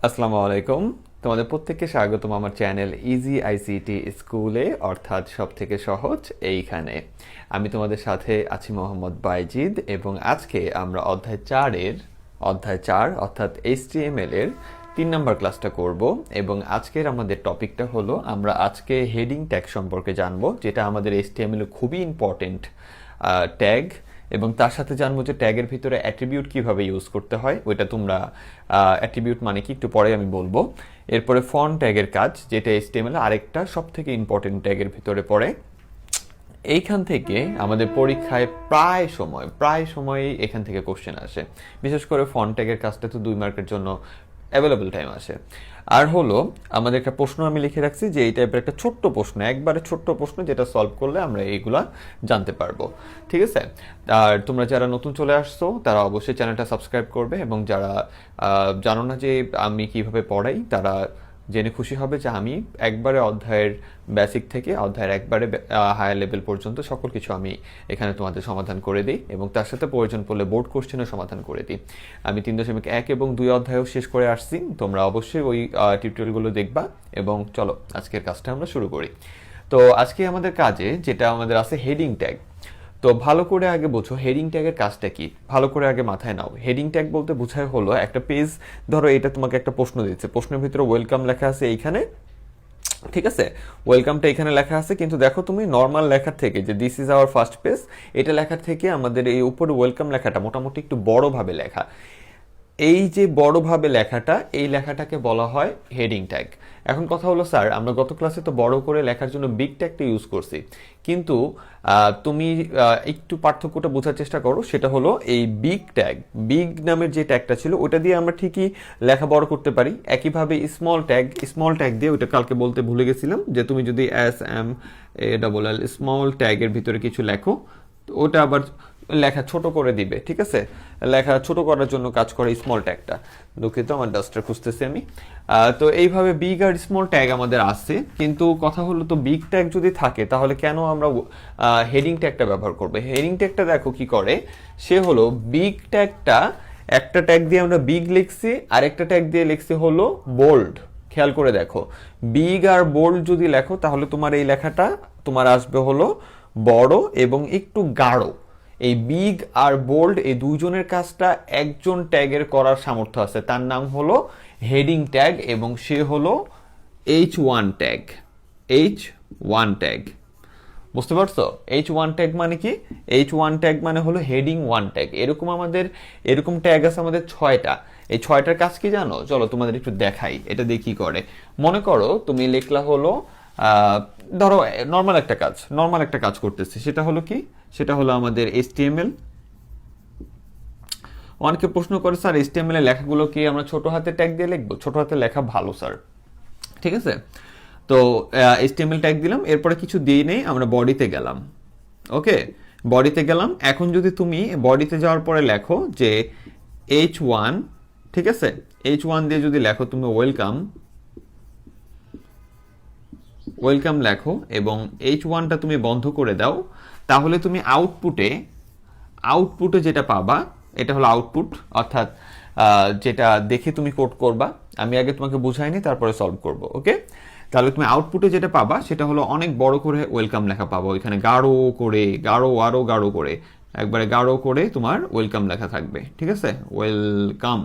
আসসালামু আলাইকুম। তোমাদের প্রত্যেককে স্বাগতম আমার চ্যানেল ইজি আইসিটি স্কুলে, অর্থাৎ সব থেকে সহজ এইখানে। আমি তোমাদের সাথে আছি মোহাম্মদ বাইজিদ, এবং আজকে আমরা অধ্যায় 4 অর্থাৎ এইচটিএমএল এর 3 নম্বর ক্লাসটা করব। এবং আজকের আমাদের টপিকটা হলো, আমরা আজকে হেডিং ট্যাগ সম্পর্কে জানবো, যেটা আমাদের এইচটিএমএল এর খুবই ইম্পর্টেন্ট ট্যাগ। এবং তার সাথে জানবো যে ট্যাগের ভিতরে অ্যাট্রিবিউট কিভাবে ইউজ করতে হয়, ওইটা তোমরা অ্যাট্রিবিউট মানে কি একটু পরে আমি বলবো। এরপরে ফন্ট ট্যাগের কাজ, যেটা এইচটিএমএল আরেকটা সব থেকে ইম্পর্টেন্ট ট্যাগের ভিতরে পড়ে। এইখান থেকে আমাদের পরীক্ষায় প্রায় সময়ই এখান থেকে কোশ্চেন আসে। বিশেষ করে ফন্ট ট্যাগের কাজটা তো 2 মার্কের জন্য অ্যাভেলেবল টাইম আসে। আর হলো, আমাদের একটা প্রশ্ন আমি লিখে রাখছি যে এই টাইপের একটা ছোট্ট প্রশ্ন, একবারে ছোট্ট প্রশ্ন, যেটা সলভ করলে আমরা এইগুলা জানতে পারবো। ঠিক আছে? আর তোমরা যারা নতুন চলে আসছো তারা অবশ্যই চ্যানেলটা সাবস্ক্রাইব করবে, এবং যারা জানো না যে আমি কিভাবে পড়াই, তারা জেনে খুশি হবে যে আমি একবারে অধ্যায়ের বেসিক থেকে অধ্যায়ের একবারে হায়ার লেভেল পর্যন্ত সকল কিছু আমি এখানে তোমাদের সমাধান করে দিই, এবং তার সাথে প্রয়োজন পড়লে বোর্ড কোশ্চেনও সমাধান করে দিই। আমি 3.1 এবং 2 অধ্যায়ও শেষ করে আসছি। তোমরা অবশ্যই ওই টিউটোরিয়ালগুলো দেখবা। এবং চলো আজকের কাজটা আমরা শুরু করি। তো আজকে আমাদের কাজে যেটা আমাদের আছে হেডিং ট্যাগ। তো ভালো করে আগে বোঝো হেডিং ট্যাগের কাজটা কি, ভালো করে আগে মাথায় নাও। হেডিং ট্যাগ বলতে বোঝায় হলো একটা পেজ, ধরো এটা তোমাকে একটা প্রশ্ন দিচ্ছে, প্রশ্নের ভিতরে ওয়েলকাম লেখা আছে এইখানে। ঠিক আছে, ওয়েলকামটা এখানে লেখা আছে, কিন্তু দেখো তুমি নর্মাল লেখার থেকে, যে this is our first page, এটা লেখার থেকে আমাদের এই উপরে ওয়েলকাম লেখাটা মোটামুটি একটু বড়ভাবে লেখা। এই যে বড়ভাবে লেখাটা, এই লেখাটাকে বলা হয় হেডিং ট্যাগ। এখন কথা হলো, স্যার আমরা গত ক্লাসে তো বড় করে লেখার জন্য বিগ ট্যাগটা ইউজ করছি, কিন্তু তুমি একটু পার্থক্যটা বোঝার চেষ্টা করো। সেটা হলো এই বিগ ট্যাগ, বিগ নামের যে ট্যাগটা ছিল ওটা দিয়ে আমরা ঠিকই লেখা বড় করতে পারি। একইভাবে স্মল ট্যাগ দিয়ে, ওটা কালকে বলতে ভুলে গেছিলাম, যে তুমি যদি SMALL স্মল ট্যাগের ভিতরে কিছু লেখো, তো ওটা আবার লেখা ছোট করে দিবে। ঠিক আছে, লেখা ছোট করার জন্য কাজ করে স্মল ট্যাগটা। দুঃখিত, আমার ডাস্টার খুঁজতেছি আমি। তো এইভাবে বিগ আর স্মল ট্যাগ আমাদের আছে, কিন্তু কথা হলো, তো বিগ ট্যাগ যদি থাকে তাহলে কেন আমরা হেডিং ট্যাগটা ব্যবহার করবো? হেডিং ট্যাগটা দেখো কি করে, সে হলো বিগ ট্যাগটা, একটা ট্যাগ দিয়ে আমরা বিগ লিখছি, আর একটা ট্যাগ দিয়ে লিখছি হলো বোল্ড। খেয়াল করে দেখো, বিগ আর বোল্ড যদি লেখো তাহলে তোমার এই লেখাটা তোমার আসবে হলো বড় এবং একটু গাঢ়। এই বিগ আর বোল্ড এই দুইজনের কাজটা একজন ট্যাগের করার সামর্থ্য আছে, তার নাম হলো হেডিং ট্যাগ, এবং সে হলো H1 ট্যাগ। H1 ট্যাগ, বুঝতে পারছো? H1 ট্যাগ মানে কি? H1 ট্যাগ মানে হলো হেডিং 1 ট্যাগ। এরকম ট্যাগ আছে আমাদের 6টা। এই 6টার কাজ কি জানো? চলো তোমাদের একটু দেখাই, এটা দিয়ে কি করে। মনে করো তুমি লিখলা হলো, ধরো নর্মাল একটা কাজ করতেছি, সেটা হলো কি, সেটা হলো আমাদের HTML। অনেকে প্রশ্ন করে, স্যার HTML এর লেখাগুলো কি আমরা ছোট হাতে ট্যাগ দিয়ে লিখবো? ছোট হাতে লেখা ভালো স্যার। ঠিক আছে, তো HTML ট্যাগ দিলাম, এরপরে কিছু দিই নেই, আমরা বডিতে গেলাম। ওকে, বডিতে গেলাম। এখন যদি তুমি বডিতে যাওয়ার পরে লেখো যে H1, ঠিক আছে, H1 দিয়ে যদি লেখো তুমি ওয়েলকাম লেখো, এবং H1টা তুমি বন্ধ করে দাও, তাহলে তুমি আউটপুটে যেটা পাবা, এটা হলো আউটপুট, অর্থাৎ যেটা দেখে তুমি কোড করবা। আমি আগে তোমাকে বুঝাইনি, তারপরে সলভ করব। ওকে, তাহলে তুমি আউটপুটে যেটা পাবা সেটা হলো অনেক বড় করে ওয়েলকাম লেখা পাবো, এখানে আরো গাঢ় করে, একবারে গাঢ় করে তোমার ওয়েলকাম লেখা থাকবে। ঠিক আছে, ওয়েলকাম।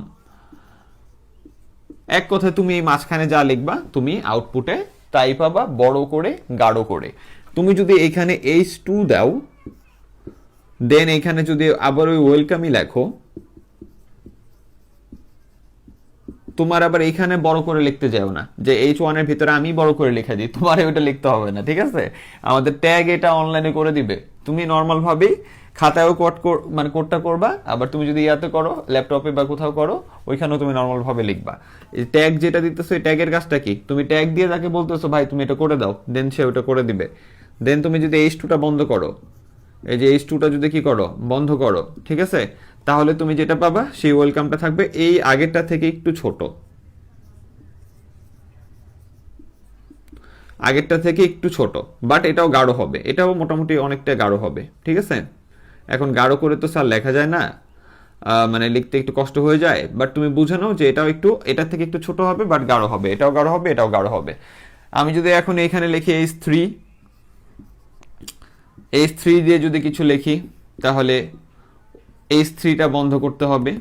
এক কথায় তুমি এই মাঝখানে যা লিখবা তুমি আউটপুটে তাই পাবা, বড় করে গাঢ় করে। তুমি যদি এখানে H2 দাও, দেন এখানে যদি আবার ওই ওয়েলকামই লেখো, তোমার আবার এখানে বড় করে লিখতে যাও না, যে H1 এর ভিতরে আমি বড় করে লিখে দিই, তোমার ওটা লিখতে হবে না। ঠিক আছে, আমাদের ট্যাগ এটা অনলাইনে করে দিবে। তুমি নর্মাল ভাবেই খাতায়ও কোডটা করবা, আবার তুমি যদি ইয়াতে করো, ল্যাপটপে বা কোথাও করো, ওইখানেও তুমি নর্মাল ভাবে লিখবা। এই ট্যাগ যেটা দিতেছো, এই ট্যাগের কাজটা কি? তুমি ট্যাগ দিয়ে তাকে বলতেছো, ভাই তুমি এটা করে দাও, দেন সে ওটা করে দিবে। দেন তুমি যদি H2টা বন্ধ করো, এই যে H2টা যদি কি করো, বন্ধ করো, ঠিক আছে, তাহলে তুমি যেটা পাবা সেই ওয়েলকামটা থাকবে এই আগেরটা থেকে একটু ছোট, বাট এটাও গাঢ় হবে, এটাও মোটামুটি অনেকটা গাঢ় হবে। ঠিক আছে, এখন গাঢ় করে তো স্যার লেখা যায় না, মানে লিখতে একটু কষ্ট হয়ে যায়, বাট তুমি বুঝে নাও যে এটাও একটু এটার থেকে একটু ছোট হবে, বাট গাঢ় হবে, এটাও গাঢ় হবে, এটাও গাঢ় হবে। আমি যদি এখন এখানে লিখি H3 দিয়ে যদি কিছু লিখি, তাহলে H3টা বন্ধ করতে হবে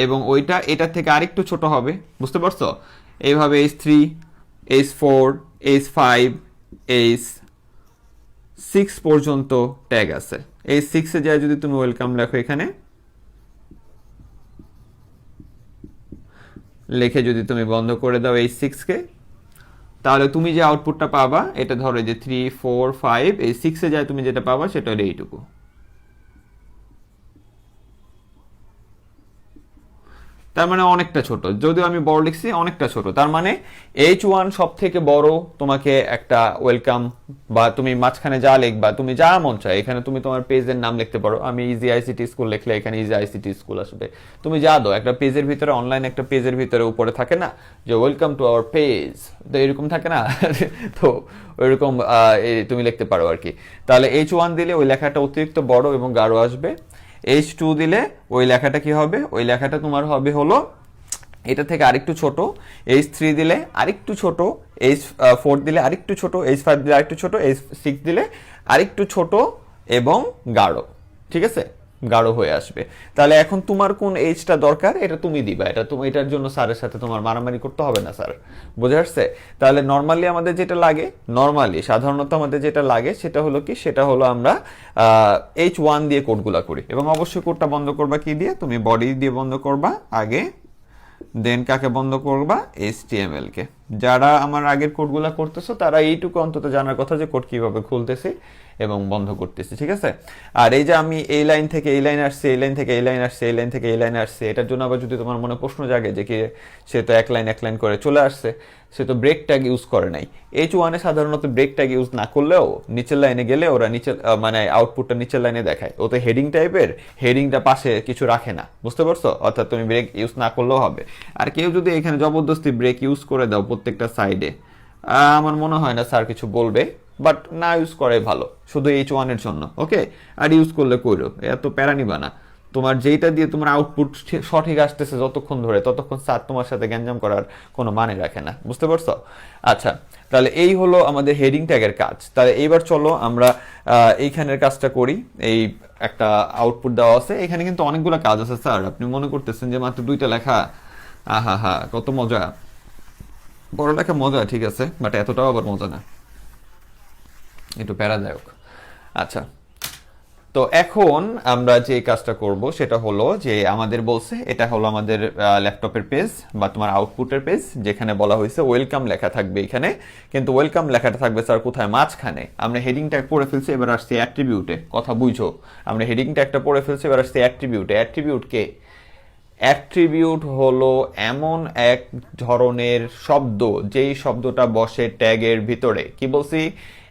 এবং ওইটা এটার থেকে আরেকটু ছোট হবে, বুঝতে পারছো? এইভাবে H3, H4, H5, H6 পর্যন্ত ট্যাগ আছে। H6-এ যায় যদি তুমি ওয়েলকাম লেখো, এখানে লিখে যদি তুমি বন্ধ করে দাও H6-কে, তাহলে তুমি যে আউটপুটটা পাবা, এটা ধরো যে 3, 4, 5, H6-এ যায় তুমি যেটা পাবা সেটা হলো এইটুকু। তার মানে অনেকটা ছোট, যদিও আমি বড় লিখছি, অনেকটা ছোট। তার মানে H1 সব থেকে বড় তোমাকে একটা ওয়েলকাম, বা তুমি মাঝখানে যা লিখবা, তুমি যা মন চায়, এখানে তুমি তোমার পেজের নাম লিখতে পারো। আমি ইজি আইসিটি স্কুল লিখলে এখানে ইজি আইসিটি স্কুল আসবে। তুমি যা দাও, একটা পেজের ভিতরে, অনলাইন একটা পেজের ভিতরে উপরে থাকে না যে ওয়েলকাম টু আওয়ার পেজ, তো এরকম থাকে না তো ওইরকম তুমি লিখতে পারো আর কি। তাহলে H1 দিলে ওই লেখাটা অতিরিক্ত বড় এবং গাঢ় আসবে। H2 দিলে ওই লেখাটা কি হবে, ওই লেখাটা তোমার হবে হলো এটা থেকে আরেকটু ছোট। H3 দিলে আরেকটু ছোট, H4 দিলে আরেকটু ছোট, H5 দিলে আরেকটু ছোট, H6 দিলে আরেকটু ছোট এবং গাঢ়। ঠিক আছে, গাঢ় হয়ে আসবে। তাহলে এখন তোমার কোন এইজটা দরকার এটা তুমি দিবা, এটা তুমি, এটার জন্য স্যারের সাথে তোমার মারামারি করতে হবে না স্যার, বুঝে আসছে? তাহলে নর্মালি আমাদের যেটা লাগে, নর্মালি সাধারণত আমাদের যেটা লাগে সেটা হলো কি, সেটা হলো আমরা H1 দিয়ে কোডগুলা করি, এবং অবশ্যই কোডটা বন্ধ করবা কি দিয়ে, তুমি বডি দিয়ে বন্ধ করবা আগে, দেন কাকে বন্ধ করবা, HTML কে। যারা আমার আগের কোডগুলা করতেছো তারা এইটুকু অন্তত জানার কথা যে কোড কিভাবে খুলতেছি এবং বন্ধ করতেছি, ঠিক আছে? আর এই যে আমি এই লাইন থেকে এই লাইন আসছে, এই লাইন থেকে এই লাইন আসছে, এই লাইন থেকে এই লাইন আসছে, এটার জন্য আবার যদি তোমার মনে প্রশ্ন জাগে যে কি সে তো এক লাইন করে চলে আসছে, সে তো ব্রেক ট্যাগ ইউজ করে নাই। H1-এ সাধারণত ব্রেক ট্যাগ ইউজ না করলেও নিচের লাইনে গেলে ওরা নিচের মানে আউটপুটটা নিচের লাইনে দেখায়। ও তো হেডিং টাইপের, হেডিংটা পাশে কিছু রাখে না, বুঝতে পারছো? অর্থাৎ তুমি ব্রেক ইউজ না করলেও হবে। আর কেউ যদি এখানে জবরদস্তি ব্রেক ইউজ করে দাও প্রত্যেকটা সাইডে, আমার মনে হয় না স্যার কিছু বলবে, বাট না ইউজ করাই ভালো, শুধু H1-এর জন্য, ওকে? আর ইউজ করলে কইরো, এত প্যারা নিবা না। তোমার যেটা দিয়ে তোমার আউটপুট সঠিক আসতেছে যতক্ষণ ধরে, ততক্ষণ স্যার তোমার সাথে গ্যাঞ্জাম করার কোনো মানে রাখে না, বুঝতে পারছো? আচ্ছা, তাহলে এই হলো আমাদের হেডিং ট্যাগের কাজ। তাহলে এইবার চলো আমরা এইখানের কাজটা করি। এই একটা আউটপুট দেওয়া আছে, এখানে কিন্তু অনেকগুলো কাজ আছে স্যার, আপনি মনে করতেছেন যে মাত্র 2টা লেখা, আহা হা কত মজা। পড়ালেখা মজা ঠিক আছে, বাট এতটাও আবার মজা না, একটু প্যারাদায়ক। আচ্ছা, তো এখন আমরা যে কাজটা করব সেটা হলো যে আমাদের বলছে এটা হলো আমাদের ল্যাপটপের পেজ বা তোমার আউটপুটের পেজ, যেখানে বলা হয়েছে ওয়েলকাম লেখা থাকবে এখানে, কিন্তু ওয়েলকাম লেখাটা থাকবে স্যার কোথায়, মাঝখানে। আমরা হেডিং ট্যাগ পড়ে ফেলছি, এবার আসছি অ্যাট্রিবিউটে, কথা বুঝো। আমরা হেডিং ট্যাগটা পড়ে ফেলছি, এবার আসছি অ্যাট্রিবিউটে। অ্যাট্রিবিউট কে? অ্যাট্রিবিউট হলো এমন এক ধরনের শব্দ যেই শব্দটা বসে ট্যাগের ভিতরে। কি বলছি?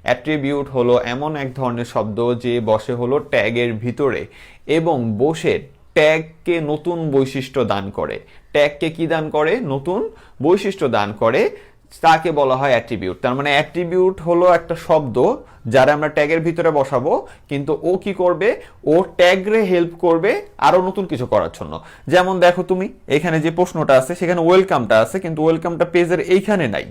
অ্যাট্রিবিউট হলো এমন এক ধরনের শব্দ যে বসে হলো ট্যাগের ভিতরে এবং বসে ট্যাগকে নতুন বৈশিষ্ট্য দান করে। ট্যাগকে কি দান করে? নতুন বৈশিষ্ট্য দান করে, তাকে বলা হয় অ্যাট্রিবিউট। তার মানে অ্যাট্রিবিউট হলো একটা শব্দ যারা আমরা ট্যাগের ভিতরে বসাবো, কিন্তু ও কি করবে? ও ট্যাগরে হেল্প করবে আরো নতুন কিছু করার জন্য। যেমন দেখো তুমি এখানে যে প্রশ্নটা আছে সেখানে ওয়েলকামটা আছে, কিন্তু ওয়েলকামটা পেজের এইখানে নাই,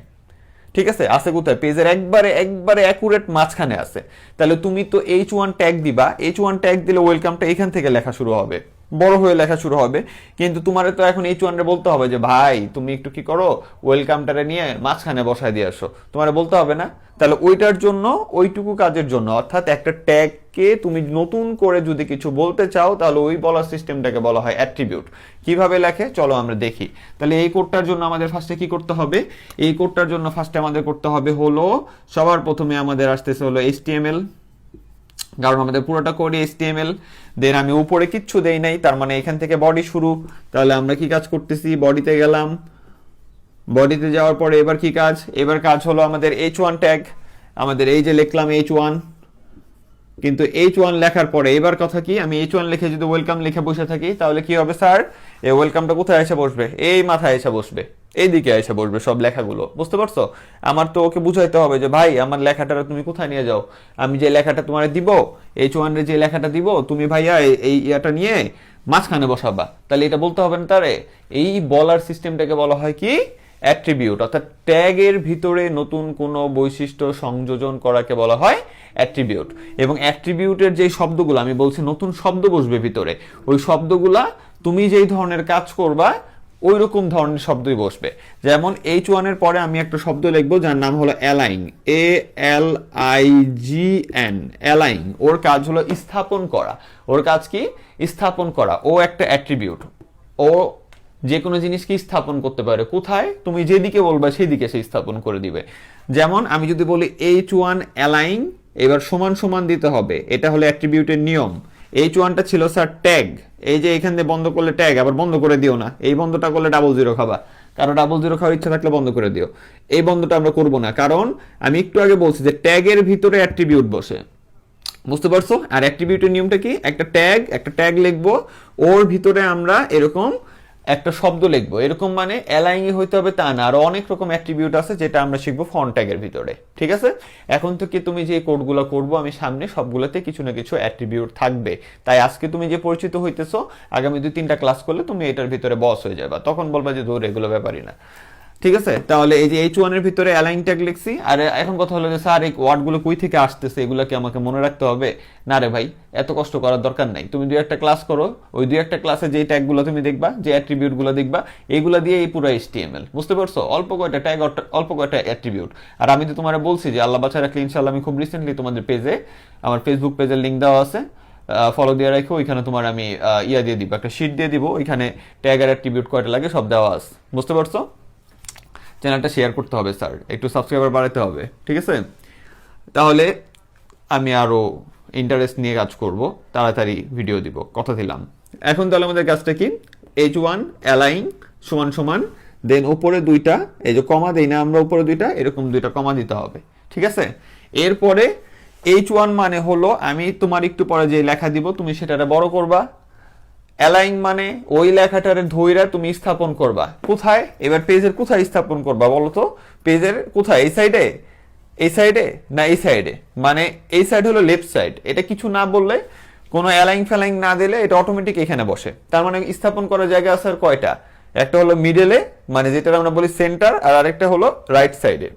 ঠিক আছে? আছে কোথায়? পেজের একবারে একবারে অ্যাকুরেট মাঝখানে আছে। তাহলে তুমি তো H1 ট্যাগ দিবা, H1 ট্যাগ দিলে ওয়েলকামটা এখান থেকে লেখা শুরু হবে, বড় হয়ে লেখা শুরু হবে। কিন্তু তোমারে তো এখন H1 রে বলতে হবে যে ভাই তুমি একটু কি করো, ওয়েলকামটারে নিয়ে মাঝখানে বসায় দিয়ে আসো, তোমারে বলতে হবে না? তাহলে ওইটার জন্য, ওইটুকু কাজের জন্য, অর্থাৎ একটা ট্যাগকে তুমি নতুন করে যদি কিছু বলতে চাও তাহলে ওই বলার সিস্টেমটাকে বলা হয় অ্যাট্রিবিউট। কিভাবে লেখে চলো আমরা দেখি। তাহলে এই কোডটার জন্য আমাদের ফার্স্টে কি করতে হবে? এই কোডটার জন্য ফার্স্টে আমাদের করতে হবে হলো, সবার প্রথমে আমাদের আসতেছে হলো HTML, কারণ আমাদের পুরোটা কোড HTML। দেন আমি উপরে কিচ্ছু দেই নাই, তার মানে এখান থেকে বডি শুরু। তাহলে আমরা কি কাজ করতেছি? বডিতে গেলাম, বডিতে যাওয়ার পরে এবার কি কাজ? এবার কাজ হলো আমাদের H1 ট্যাগ। আমাদের এই যে লিখলাম H1, কিন্তু H1 লেখার পরে এবার কথা কি, আমি H1 লিখে যদি ওয়েলকাম লিখে বসে থাকি তাহলে কি হবে স্যার? এই ওয়েলকামটা কোথায় এসে বসবে? এই মাথায় এসে বসবে, এইদিকে এসে বসবে সব লেখাগুলো, বুঝতে পারছো? আমার তো ওকে বুঝাইতে হবে যে ভাই আমার লেখাটা তুমি কোথায় নিয়ে যাও, আমি যে লেখাটা তোমার দিব, H1 এর যে লেখাটা দিব, তুমি ভাইয়া এই ইয়াটা নিয়ে মাঝখানে বসাবা, তাহলে এটা বলতে হবে না তারে? এই বলার সিস্টেমটাকে বলা হয় কি? অ্যাট্রিবিউট। অর্থাৎ ট্যাগের ভিতরে নতুন কোনো বৈশিষ্ট্য সংযোজন করাকে বলা হয় অ্যাট্রিবিউট। এবং অ্যাট্রিবিউটের যে শব্দগুলো আমি বলছি, নতুন শব্দ বসবে ভিতরে, ওই শব্দগুলা তুমি যেই ধরনের কাজ করবা ওই রকম ধরনের শব্দই বসবে। যেমন H1 এর পরে আমি একটা শব্দ লিখবো যার নাম হলো অ্যালাইন, ALIGN, অ্যালাইন। ওর কাজ হলো স্থাপন করা। ওর কাজ কি? স্থাপন করা। ও একটা অ্যাট্রিবিউট। ও যে কোনো জিনিসকে স্থাপন করতে পারে। কোথায়? তুমি যেদিকে বলবা সেদিকে সে স্থাপন করে দিবে। যেমন আমি যদি বলি H1 অ্যালাইন, এবার সমান সমান দিতে হবে, এটা হলো অ্যাট্রিবিউটের নিয়ম। H1টা ছিল স্যার ট্যাগ, এই যে এখান দিয়ে বন্ধ করলে ট্যাগ, আবার বন্ধ করে দিও না, এই বন্ধটা করলে 00 খাবা, কারণ 00 খাওয়ার ইচ্ছা থাকলে বন্ধ করে দিও। এই বন্ধটা আমরা করব না, কারণ আমি একটু আগে বলছি যে ট্যাগের ভিতরে অ্যাট্রিবিউট বসে, বুঝতে পারছো? আর অ্যাট্রিবিউটের নিয়মটা কি? একটা ট্যাগ লিখবো, ওর ভিতরে আমরা এরকম একটা শব্দ লিখবো। এরকম মানে অ্যালাইন হইতে হবে তা না, আরো অনেক রকম অ্যাট্রিবিউট আছে যেটা আমরা শিখবো ফন্ট ট্যাগের ভিতরে, ঠিক আছে? এখন থেকে তুমি যে কোডগুলো করবো আমি সামনে, সবগুলোতে কিছু না কিছু অ্যাট্রিবিউট থাকবে। তাই আজকে তুমি যে পরিচিত হইতেছো, আগামী 2-3টা ক্লাস করলে তুমি এটার ভিতরে বস হয়ে যাবে, তখন বলবা যে দূর এগুলো ব্যাপারই না। ঠিক আছে? তাহলে এই যে H1 এর ভিতরে অ্যালাইন ট্যাগ লিখছি। আর এখন কথা হলো যে স্যার এই ওয়ার্ডগুলো কই থেকে আসতেছে, এগুলো কি আমাকে মনে রাখতে হবে? না রে ভাই, এত কষ্ট করার দরকার নাই। তুমি 2-1টা ক্লাস করো, ওই 2-1টা ক্লাসে যে ট্যাগগুলো তুমি দেখবা, যে অ্যাট্রিবিউটগুলো দেখবা, এগুলো দিয়ে এই পুরো HTML, বুঝতে পারছো? অল্প কয়টা ট্যাগ, অল্প কয়টা অ্যাট্রিবিউট। আর আমি তো তোমার বলছি যে আল্লাহ বাছা রাখলে ইনশাআল্লাহ আমি খুব রিসেন্টলি তোমাদের পেজে, আমার ফেসবুক পেজের লিঙ্ক দেওয়া আছে, ফলো দিয়ে রাখো, ওইখানে তোমার আমি ইয়া দিয়ে দিব, একটা শিট দিয়ে দিব, ওইখানে ট্যাগ আর অ্যাট্রিবিউট কয়টা লাগে সব দেওয়া আছে, বুঝতে পারছো? চ্যানেলটা শেয়ার করতে হবে স্যার, একটু সাবস্ক্রাইবার বাড়াতে হবে, ঠিক আছে? তাহলে আমি আরো ইন্টারেস্ট নিয়ে কাজ করব, তাড়াতাড়ি ভিডিও দিব, কথা দিলাম। এখন তাহলে আমাদের কাজটা কি? H1 অ্যালাইন সমান সমান, দেন উপরে 2টা, এই যে কমা দেই না আমরা, উপরে 2টা, এরকম 2টা কমা দিতে হবে, ঠিক আছে? এরপরে H1 মানে হলো আমি তোমার একটু পরে যে লেখা দিব তুমি সেটারে বড় করবা। অ্যালাইন মানে ওই লেখাটারে ধইরা তুমি স্থাপন করবা। কোথায়? এবার পেজের কোথায় স্থাপন করবা বলো তো? পেজের কোথায়? এই সাইডে, এই সাইডে, না এই সাইডে? মানে এই সাইড হলো লেফট সাইড। এটা কিছু না বললে, কোনো অ্যালাইন ফ্যালাইন না দিলে এটা অটোমেটিক এখানে বসে। তার মানে স্থাপন করার জায়গা আছে আর কয়টা? একটা হলো মিডলে, মানে যেটা আমরা বলি সেন্টার, আর আরেকটা হলো রাইট সাইডে।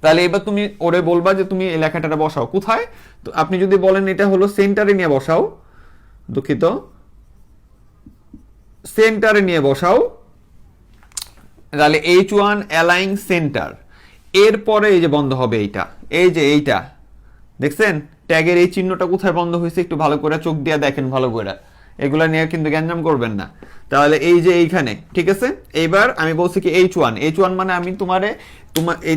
তাহলে এবার তুমি ওরে বলবা যে তুমি এই লেখাটা বসাও কোথায়। তো আপনি যদি বলেন এটা হলো সেন্টারে নিয়ে বসাও, দুঃখিত, সেন্টারে নিয়ে বসাও, তাহলে H1 অ্যালাইন সেন্টার। এরপরে এই যে বন্ধ হবে এইটা, এই যে এইটা দেখছেন ট্যাগের এই চিহ্নটা কোথায় বন্ধ হয়েছে, একটু ভালো করে চোখ দিয়ে দেখেন ভালো করে, এগুলা নিয়ে কিন্তু গ্যাঞ্জাম করবেন না। তাহলে এই যে এইখানে, ঠিক আছে? এইবার আমি বলছি কি H1 মানে আমি তোমারে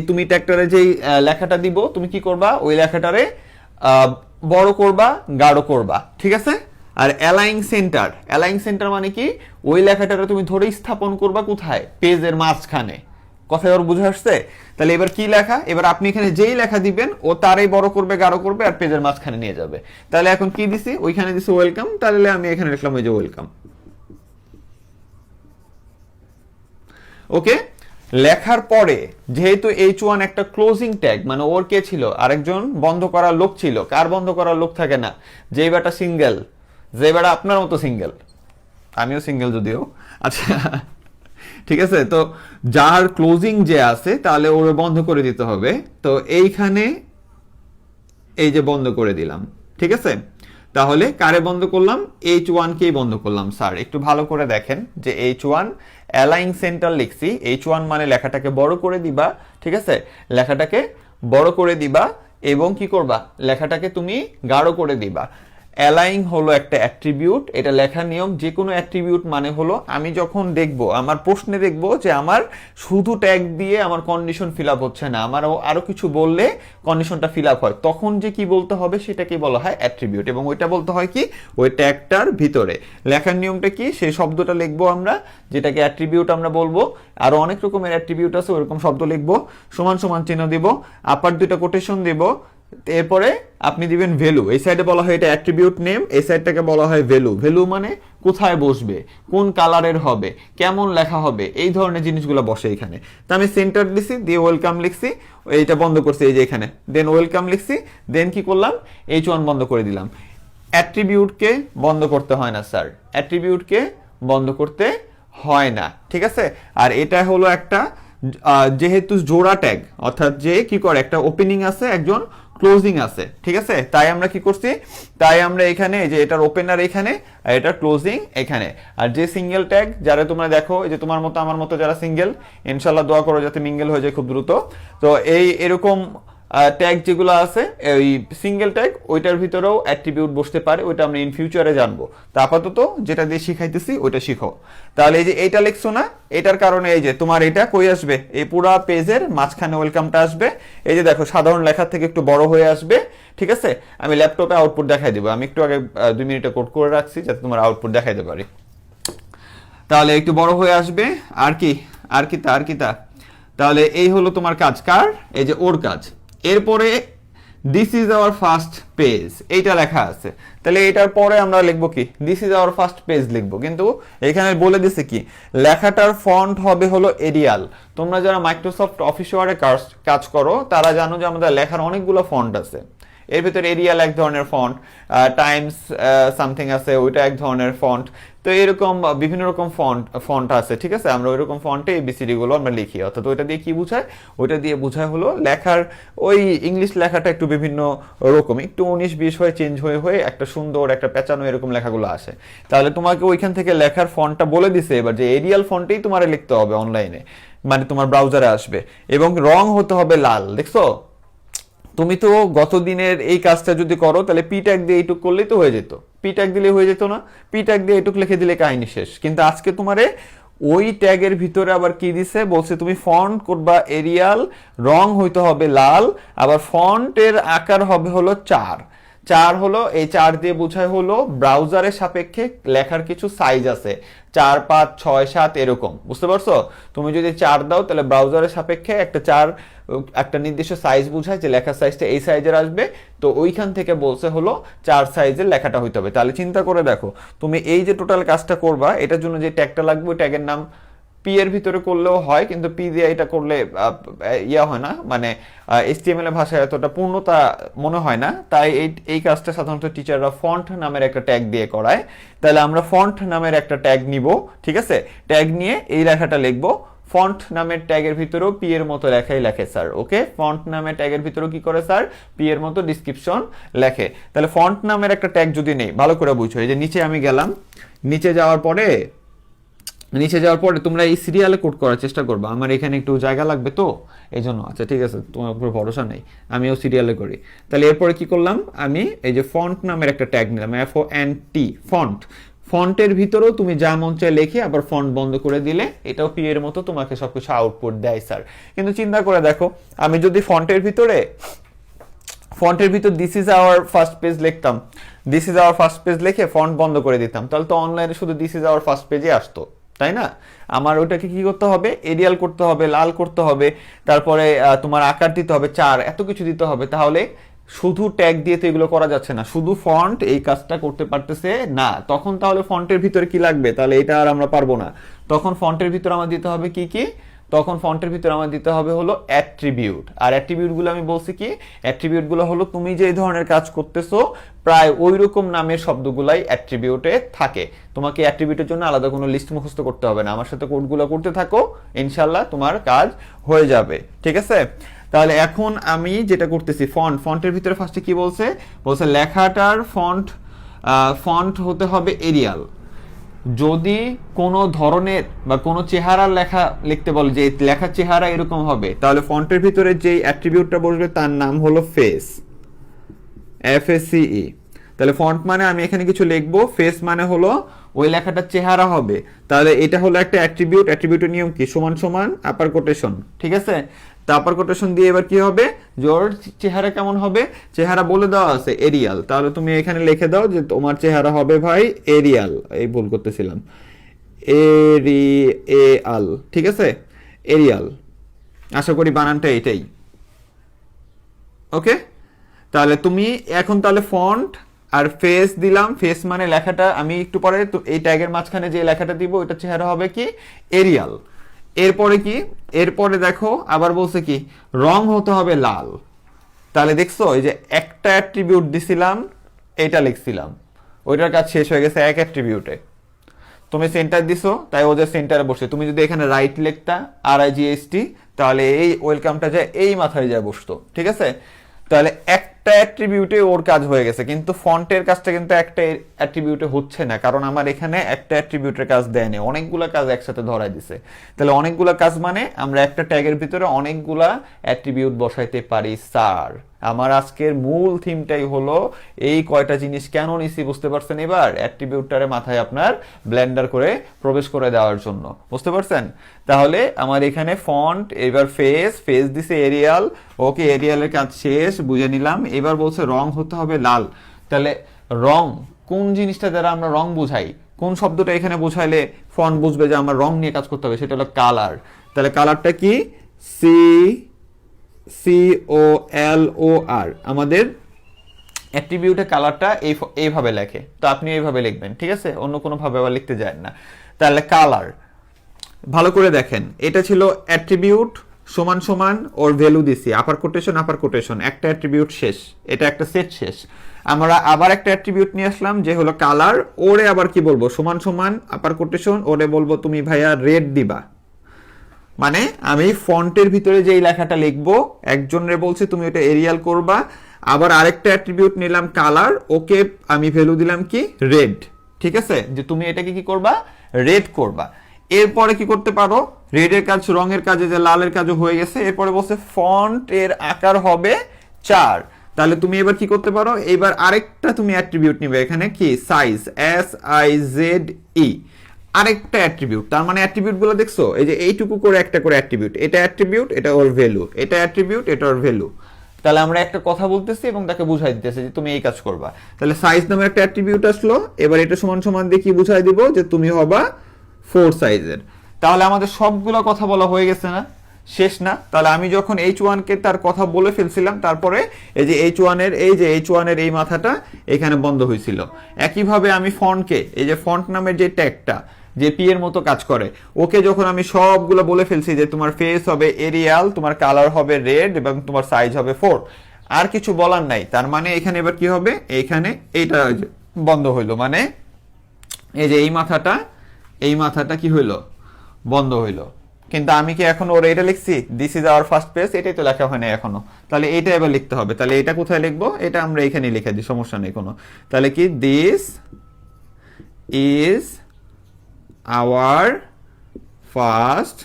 তুমি ট্যাগটারে যেই লেখাটা দিব তুমি কি করবা, ওই লেখাটারে বড় করবা, গাঢ় করবা, ঠিক আছে? আর অ্যালাইন সেন্টার মানে কি, ওই লেখাটারে তুমি ধরে স্থাপন করবা কোথায়? পেজের মাঝখানে। কথায় ওর বুঝে আসছে? তাহলে এবার কি লেখা, এবার আপনি এখানে যেই লেখা দিবেন ও তারই বড় করবে, গাঢ় করবে, আর পেজের মাঝখানে নিয়ে যাবে। তাহলে এখন কি দিছি, ওইখানে দিছি ওয়েলকাম, তাহলে আমি এখানে লিখলাম ওই যে ওয়েলকাম। ওকে, লেখার পরে যেহেতু H1 একটা ক্লোজিং ট্যাগ, মানে ওর কে ছিল, আরেকজন বন্ধ করার লোক ছিল। কার বন্ধ করার লোক থাকে না? যে বেটা সিঙ্গেল, যে বেটা আপনার মতো সিঙ্গেল, আমিও সিঙ্গেল যদিও, আচ্ছা ঠিক আছে? তো যার ক্লোজিং যে আছে তাহলে ওর বন্ধ করে দিতে হবে। তো এইখানে এই যে বন্ধ করে দিলাম, ঠিক আছে? তাহলে কারে বন্ধ করলাম? H1 কেই বন্ধ করলাম। স্যার একটু ভালো করে দেখেন যে H1 অ্যালাইন সেন্টার লিখছি, H1 মানে লেখাটাকে বড় করে দিবা, ঠিক আছে? লেখাটাকে বড় করে দিবা এবং কি করবা, লেখাটাকে তুমি গাঢ় করে দিবা। অ্যালাইন হলো একটা অ্যাট্রিবিউট, এটা লেখার নিয়ম। যে কোনো অ্যাট্রিবিউট মানে হলো আমি যখন দেখব, আমার প্রশ্নে দেখব যে আমার শুধু ট্যাগ দিয়ে আমার কন্ডিশন ফিল আপ হচ্ছে না, আমার আরো কিছু বললে কন্ডিশনটা ফিল আপ হয়, তখন যে কি বলতে হবে সেটাকে বলা হয় অ্যাট্রিবিউট। এবং ওইটা বলতে হয় কি, ওই ট্যাগটার ভিতরে লেখার নিয়মটা কি, সেই শব্দটা লিখবো আমরা, যেটাকে অ্যাট্রিবিউট আমরা বলবো। আরো অনেক রকমের অ্যাট্রিবিউট আছে, ওরকম শব্দ লিখবো, সমান সমান চিহ্ন দিব, আপার 2টা কোটেশন দিব, এরপরে আপনি দিবেন ভ্যালু। এই সাইডে বলা হয় এটা অ্যাট্রিবিউট নেম, এই সাইডটাকে বলা হয় ভ্যালু। ভ্যালু মানে কোথায় বসবে, কোন কালারের হবে, কেমন লেখা হবে, এই ধরনের জিনিসগুলো বসে এখানে। তো আমি সেন্টার দিছি, দিয়ে ওয়েলকাম লিখছি, এইটা বন্ধ করছি এই যে এখানে, দেন ওয়েলকাম লিখছি, দেন কি করলাম, H1 বন্ধ করে দিলাম। অ্যাট্রিবিউটকে বন্ধ করতে হয় না স্যার, অ্যাট্রিবিউটকে বন্ধ করতে হয় না, ঠিক আছে। আর এটা হলো একটা যেহেতু জোড়া ট্যাগ, অর্থাৎ যে কি করে একটা ওপেনিং আছে, একজন ক্লোজিং আছে, ঠিক আছে। তাই আমরা কি করছি, তাই আমরা এখানে যে এটার ওপেনার এখানে আর এটার ক্লোজিং এখানে। আর যে সিঙ্গেল ট্যাগ যারা তোমরা দেখো, এই যে তোমার মতো আমার মতো যারা সিঙ্গেল, ইনশাল্লাহ দোয়া করো যাতে মিঙ্গেল হয়ে যায় খুব দ্রুত। তো এরকম ট্যাগ যেগুলো আছে, এই সিঙ্গেল ট্যাগ, ওইটার ভিতরেও অ্যাট্রিবিউট বসতে পারে, ওইটা আমরা ইন ফিউচারে জানবো। তো আপাতত যেটা দিয়ে শিখাইতেছি ওইটা শিখো। তাহলে এই যে এইটা লিখছো না, এটার কারণে এই যে তোমার এটা কই আসবে, এই পুরা পেজের মাঝখানে ওয়েলকামটা আসবে। এই যে দেখো সাধারণ লেখার থেকে একটু বড় হয়ে আসবে, ঠিক আছে। আমি ল্যাপটপে আউটপুট দেখাই দেবো, আমি একটু আগে 2 মিনিটে কোড করে রাখছি যাতে তোমার আউটপুট দেখাইতে পারি। তাহলে একটু বড় হয়ে আসবে। আর কি আর কি তা তাহলে এই হলো তোমার কাজ, কার, এই যে ওর কাজ। এরপরে this is our first page, এইটা লেখা আছে। তাহলে এটার পরে আমরা লিখবো কি, this is our first page লিখবো, কিন্তু এখানে বলে দিছে কি লেখাটার ফন্ট হবে হলো এরিয়াল। তোমরা যারা মাইক্রোসফট অফিস ওয়ার্ডে কাজ করো তারা জানো যে আমাদের লেখার অনেকগুলো ফন্ট আছে। এর ভিতরে এরিয়াল এক ধরনের ফন্ট, টাইমস সামথিং আছে, ওইটা এক ধরনের ফন্ট। তো এরকম বিভিন্ন রকম ফন্ট আছে, ঠিক আছে। আমরা ওইরকম ফন্টে এবিসিডি গুলো আমরা লিখি, অর্থাৎ ওইটা দিয়ে কি বোঝায়, ওইটা দিয়ে বোঝায় হলো লেখার ওই ইংলিশ লেখাটা একটু বিভিন্ন রকম, একটু 19-20 হয়ে চেঞ্জ হয়ে হয়ে একটা সুন্দর একটা পেঁচানো এরকম লেখাগুলো আসে। তাহলে তোমাকে ওইখান থেকে লেখার ফন্টটা বলে দিছে এবার, যে এরিয়াল ফন্টেই তোমার লিখতে হবে অনলাইনে, মানে তোমার ব্রাউজারে আসবে, এবং রং হতে হবে লাল। দেখছো, তুমি তো গত দিনের এই কাজটা যদি করো তাহলে পি ট্যাগ দিয়ে এইটুক করলেই তো হয়ে যেত, পি ট্যাগ দিলে হয়ে যেত না, পি ট্যাগ দিয়ে এইটুক লিখে দিলে কাহিনী শেষ। কিন্তু আজকে তোমারে ওই ট্যাগের ভিতরে আবার কি দিছে বলছে, তুমি ফন্ট করবা এরিয়াল, রং হইতে হবে লাল, আবার ফন্টের আকার হবে হলো 4 হলো, এই 4 দিয়ে বোঝায় হলো ব্রাউজারের সাপেক্ষে লেখার কিছু সাইজ আছে, 4, 5, 6, 7 এরকম, বুঝতে পারছো। তুমি যদি 4 দাও তাহলে ব্রাউজারের সাপেক্ষে একটা 4 একটা নির্দিষ্ট সাইজ বোঝায়, যে লেখার সাইজটা এই সাইজের আসবে। তো ওইখান থেকে বলছে হলো 4 সাইজের লেখাটা হইতে হবে। তাহলে চিন্তা করে দেখো, তুমি এই যে টোটাল কাজটা করবা, এটার জন্য যে ট্যাগটা লাগবে ওই ট্যাগের নাম পি এর ভিতরে করলেও হয়, কিন্তু পি দিয়ে এটা করলে ইয়া হয় না, মানে এইচটিএমএল এর ভাষায় এতটা পূর্ণতা মনে হয় না। তাই এই কাজটা সাধারণত টিচাররা ফন্ট নামের একটা ট্যাগ দিয়ে করায়। তাহলে আমরা ফন্ট নামের একটা ট্যাগ নিব, ঠিক আছে। ট্যাগ নিয়ে এই লেখাটা লিখবো। ফন্ট নামের ট্যাগের ভিতরেও পি এর মতো লেখাই লেখে স্যার, ওকে। ফন্ট নামের ট্যাগের ভিতরেও কি করে স্যার, পি এর মতো ডিসক্রিপশন লেখে। তাহলে ফন্ট নামের একটা ট্যাগ যদি নেই, ভালো করে বুঝো, এই যে নিচে আমি গেলাম, নিচে যাওয়ার পরে তোমরা এই সিরিয়ালে কোড করার চেষ্টা করবো। আমার এখানে একটু জায়গা লাগবে তো এই জন্য, আচ্ছা ঠিক আছে, তোমার উপর ভরসা নেই, আমিও সিরিয়ালে করি। তাহলে এরপরে কি করলাম, আমি এই যে ফন্ট নামের একটা ট্যাগ নিলাম, FONT, ফন্ট। ফন্টের ভিতরেও তুমি যা মন চায় লেখে আবার ফন্ট বন্ধ করে দিলে এটাও পি এর মতো তোমাকে সবকিছু আউটপুট দেয় স্যার। কিন্তু চিন্তা করে দেখো, আমি যদি ফন্টের ভিতরে this is our first page লিখতাম, this is our first page লিখে ফন্ট বন্ধ করে দিতাম, তাহলে তো অনলাইনে শুধু দিস ইজ আওয়ার ফার্স্ট পেজে আসতো, তাই না। আমার ওটাকে কি করতে হবে, এরিয়াল করতে হবে, লাল করতে হবে, তারপরে তোমার আকার দিতে হবে 4, এত কিছু দিতে হবে। তাহলে শুধু ট্যাগ দিয়ে তো এগুলো করা যাচ্ছে না, শুধু ফন্ট এই কাজটা করতে পারতেছে না। তখন তাহলে ফন্টের ভিতরে কি লাগবে, তাহলে এটা আর আমরা পারবো না। তখন ফন্টের ভিতরে আমার দিতে হবে কি, তখন ফন্টের ভিতরে আমার দিতে হবে হলো অ্যাট্রিবিউট। আর অ্যাট্রিবিউটগুলো আমি বলছি কি, অ্যাট্রিবিউটগুলো হলো তুমি যে ধরনের কাজ করতেছো প্রায় ওই রকম নামের শব্দগুলাই অ্যাট্রিবিউটে থাকে। তোমাকে অ্যাট্রিবিউটের জন্য আলাদা কোনো লিস্ট মুখস্থ করতে হবে না, আমার সাথে কোডগুলো করতে থাকো, ইনশাল্লাহ তোমার কাজ হয়ে যাবে, ঠিক আছে। তাহলে এখন আমি যেটা করতেছি, ফন্টের ভিতরে ফার্স্টে কি বলছে লেখাটার ফন্ট হতে হবে এরিয়াল। যদি কোনো ধরনের বা কোনো চেহারার লেখা লিখতে বলে, যে লেখার চেহারা এরকম হবে, তাহলে ফন্টের ভিতরে যে অ্যাট্রিবিউটটা বসবে তার নাম হলো ফেস, FACE। তাহলে ফন্ট মানে আমি এখানে কিছু লিখবো, ফেস মানে হলো ওই লেখাটার চেহারা হবে। তাহলে এটা হলো একটা অ্যাট্রিবিউট, অ্যাট্রিবিউটের নিয়ম কি, সমান সমান আপার কোটেশন, ঠিক আছে। তা আপার কোটেশন দিয়ে এবার কি হবে, জোর চেহারা কেমন হবে, চেহারা বলে দেওয়া আছে এরিয়াল। তাহলে তুমি এখানে লিখে দাও যে তোমার চেহারা হবে ভাই এরিয়াল, এই ভুল করতেছিলাম, এরিয়াল, ঠিক আছে, এরিয়াল। আশা করি বানানটা এটাই, ওকে। তাহলে তুমি এখন তাহলে ফন্ট আর ফেস দিলাম, ফেস মানে লেখাটা আমি একটু পরে তো এই ট্যাগের মাঝখানে যে লেখাটা দিব ওটা চেহারা হবে কি এরিয়াল। এরপরে কি, এরপরে দেখো আবার বলছে কি রং হতে হবে লাল। তাহলে দেখছো এই যে একটা অ্যাট্রিবিউট দিছিলাম, এটা লিখছিলাম, ওইটার কাজ শেষ হয়ে গেছে এক অ্যাট্রিবিউটে। তুমি সেন্টার দিছো তাই ওদের সেন্টারে বসে, তুমি যদি এখানে রাইট লিখতা RIGHT তাহলে এই ওয়েলকামটা যায় এই মাথায় যায় বসতো, ঠিক আছে। তাহলে একটা অ্যাট্রিবিউটে ওর কাজ হয়ে গেছে, কিন্তু ফন্টের কাজটা কিন্তু একটা অ্যাট্রিবিউটে হচ্ছে না, কারণ আমার এখানে একটা অ্যাট্রিবিউটের কাজ দেয়নি, অনেকগুলা কাজ একসাথে ধরাই দিছে। তাহলে অনেকগুলা কাজ মানে আমরা একটা ট্যাগের ভিতরে অনেকগুলা অ্যাট্রিবিউট বসাইতে পারি স্যার। আমার আজকের মূল থিমটাই হলো এই কয়টা জিনিস কেন নিছি, বুঝতে পারছেন এবার? অ্যাট্রিবিউটটারে মাথায় আপনার ব্লেন্ডার করে প্রবেশ করে দেওয়ার জন্য, বুঝতে পারছেন? তাহলে আমার এখানে ফন্ট, এবার ফেস, ফেস দিছে এরিয়াল, ওকে এরিয়ালের কাজ শেষ, বুঝে নিলাম। এবার বলছে রং হতে হবে লাল। তাহলে রং কোন জিনিসটা দ্বারা আমরা রং বুঝাই, কোন শব্দটা এখানে বুঝাইলে ফন্ট বুঝবে যে আমার রং নিয়ে কাজ করতে হবে, সেটা হলো কালার। তাহলে কালারটা কি, COLOR। আমাদের অ্যাট্রিবিউটে কালারটা এইভাবে লেখে, তো আপনি এইভাবে লিখবেন, ঠিক আছে, অন্য কোনো ভাবে আবার লিখতে যায় না। তাহলে কালার ভালো করে দেখেন, এটা ছিল অ্যাট্রিবিউট সমান সমান ওর ভ্যালু দিছি, আপার কোটেশন, একটা অ্যাট্রিবিউট শেষ, এটা একটা সেট শেষ। আমরা আবার একটা অ্যাট্রিবিউট নিয়ে আসলাম যে হলো কালার, ওরে আবার কি বলবো, সমান সমান আপার কোটেশন, ওরে বলবো তুমি ভাইয়া রেড দিবা। মানে আমি ফন্টের ভিতরে যেই লেখাটা লিখবো, একজনের বলছি তুমি ওটা এরিয়াল করবা, আবার আরেকটা অ্যাট্রিবিউট নিলাম কালার, ওকে আমি ভ্যালু দিলাম কি রেড, ঠিক আছে, যে তুমি এটাকে কি করবা, রেড করবা। এরপরে কি করতে পারো, রেডের কাজ, রঙের কাজে যে লালের কাজও হয়ে গেছে, এরপরে বলছে ফন্ট এর আকার হবে 4। তাহলে তুমি এবার কি করতে পারো, এবার আরেকটা তুমি অ্যাট্রিবিউট নিবে, এখানে কি সাইজ, SIZE, আরেকটা অ্যাট্রিবিউট। তার মানে অ্যাট্রিবিউট গুলো দেখছো, এই যে এইটুকু করে একটা করে অ্যাট্রিবিউট, এটা অ্যাট্রিবিউট, এটা ওর ভ্যালু, এটা অ্যাট্রিবিউট, এটা ওর ভ্যালু। তাহলে আমরা একটা কথা বলতেছি এবং তাকে বুঝাই দিতেছি যে তুমি এই কাজ করবা। তাহলে সাইজ নামে একটা অ্যাট্রিবিউট আসলো, এবার এটা সমান সমান দিয়ে কি বুঝাই দিব, যে তুমি হবা 4 সাইজের। তাহলে আমাদের সবগুলো কথা বলা হয়ে গেছে না, শেষ না? তাহলে আমি যখন H1 কে তার কথা বলে ফেলছিলাম, তারপরে এই যে H1 এর এই মাথাটা এখানে বন্ধ হয়েছিল। একইভাবে আমি ফন্টকে, এই যে ফন্ট নামের যে ট্যাগটা যে পি এর মতো কাজ করে, ওকে যখন আমি সবগুলো বলে ফেলছি যে তোমার ফেস হবে এরিয়াল, তোমার কালার হবে রেড এবং তোমার সাইজ হবে 4, আর কিছু বলার নাই। তার মানে এখানে এবার কি হবে, এইখানে এইটা বন্ধ হইলো, মানে এই যে এই মাথাটা কি হইলো, বন্ধ হইলো। কিন্তু আমি কি এখন ওর এটা লিখছি, this is our first page, এটাই তো লেখা হয় না এখনো। তাহলে এটা এবার লিখতে হবে, তাহলে এটা কোথায় লিখবো, এটা আমরা এখানে লিখে দিই, সমস্যা নেই কোনো। তাহলে কি this is our first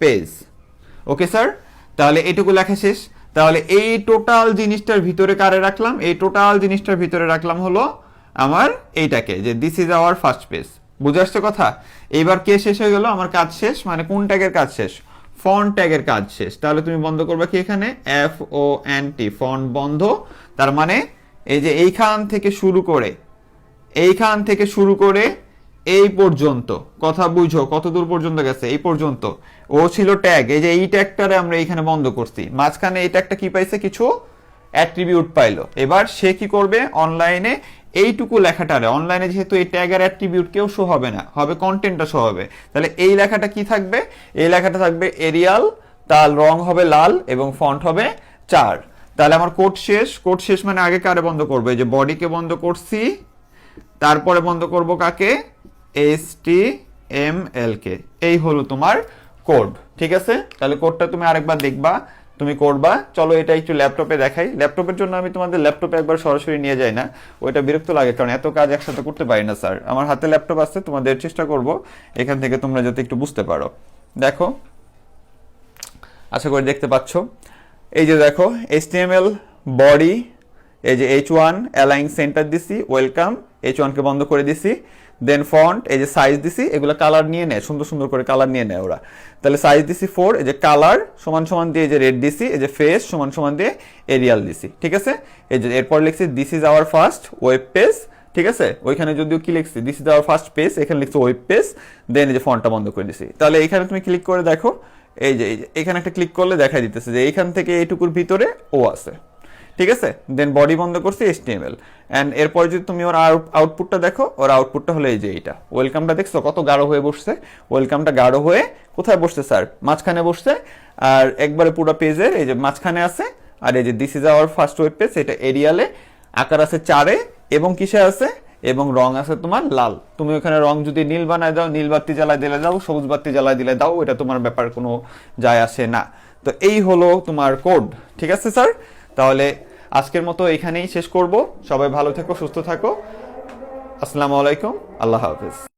page. Okay sir, তাহলে এইটুকু লেখা শেষ। তাহলে এই টোটাল জিনিসটার ভিতরে কারে রাখলাম, এই টোটাল জিনিসটার ভিতরে রাখলাম হলো আমার এইটাকে, যে this is our first page. বুঝে আসছে কথা? এইবার কে শেষ হয়ে গেল, আমার কাজ শেষ, মানে কোন ট্যাগের কাজ শেষ, ফন্ট ট্যাগের কাজ শেষ। তাহলে তুমি বন্ধ করবে কি এখানে, FONT, ফন্ট বন্ধ। তার মানে এই যে এইখান থেকে শুরু করে এই পর্যন্ত, কথা বুঝো কত দূর পর্যন্ত গেছে, এই পর্যন্ত ও ছিল ট্যাগ। এই যে এই ট্যাগটারে আমরা এইখানে বন্ধ করছি, মাঝখানে এই ট্যাগটা কি পাইছে, কিছু অ্যাট্রিবিউট পাইলো। এবার সে কি করবে, অনলাইনে এইটুকু লেখাটারে, অনলাইনে যেহেতু এই ট্যাগের অ্যাট্রিবিউট কেউ শো হবে না, হবে কন্টেন্টটা শো হবে, তাহলে এই লেখাটা কি থাকবে, এই লেখাটা থাকবে এরিয়াল, তার রং হবে লাল এবং ফন্ট হবে 4। তাহলে আমার কোড শেষ মানে আগে কারে বন্ধ করবে, যে বডিকে বন্ধ করছি, তারপরে বন্ধ করব কাকে, HTML কে। এই হলো তোমার কোড, ঠিক আছে। তাহলে কোডটা তুমি আরেকবার দেখবা, তুমি করবা। চলো এটা একটু ল্যাপটপে দেখাই। ল্যাপটপের জন্য আমি তোমাদের ল্যাপটপে একবার সরাসরি নিয়ে যাই না, ওইটা বিরক্ত লাগে, কারণ এত কাজ একসাথে করতে পারি না স্যার। আমার হাতে ল্যাপটপ আছে, তোমাদের চেষ্টা করব এখান থেকে তোমরা যাতে একটু বুঝতে পারো। দেখো, আশা করি দেখতে পাচ্ছ। এই যে দেখো HTML বডি, এই যে H1 অ্যালাইন সেন্টার দিছি, ওয়েলকাম, H1 কে বন্ধ করে দিছি। দেন ফন্ট, এই যে সাইজ দিছি, এগুলো কালার নিয়ে নেয়, সুন্দর সুন্দর করে কালার নিয়ে নেয় ওরা। তাহলে সাইজ দিছি 4, এই যে কালার সমান সমান দিয়ে এই যে রেড দিছি, এই যে ফেস সমান সমান দিয়ে এরিয়াল দিছি, ঠিক আছে। এই যে এরপর লিখছি this is our first web page, ঠিক আছে। ওইখানে যদিও কি লিখছি, this is our first page, এখানে লিখছি ওয়েব পেজ, দেন এই যে ফন্টটা বন্ধ করে দিছি। তাহলে এখানে তুমি ক্লিক করে দেখো, এই যে এখানে একটা ক্লিক করলে দেখা দিতেছে যে এইখান থেকে এইটুকুর ভিতরে ও আছে, ঠিক আছে। দেন বডি বন্ধ করছি HTML, অ্যান্ড এরপরে যদি তুমি ওর আউটপুটটা দেখো, ওর আউটপুটটা হলো এই যে এইটা। ওয়েলকামটা দেখছো কত গাঢ় হয়ে বসছে, ওয়েলকামটা গাঢ় হয়ে কোথায় বসছে স্যার, মাঝখানে বসছে। আর একবারে পুরো পেজের এই যে মাঝখানে আছে। আর এই যে this is our first web page, এটা এরিয়ালে, আকার আছে 4-এ, এবং কিসে আছে, এবং রং আছে তোমার লাল। তুমি ওখানে রং যদি নীল বানায় দাও, নীল বাতি জ্বালায় দিলে দাও, সবুজ বাতি জ্বালায় দিলে দাও, এটা তোমার ব্যাপার, কোনো যায় আসে না। তো এই হলো তোমার কোড, ঠিক আছে স্যার। তাহলে আজকের মতো এখানেই শেষ করব। সবাই ভালো থেকো, সুস্থ থাকো। আসসালামু আলাইকুম, আল্লাহ হাফেজ।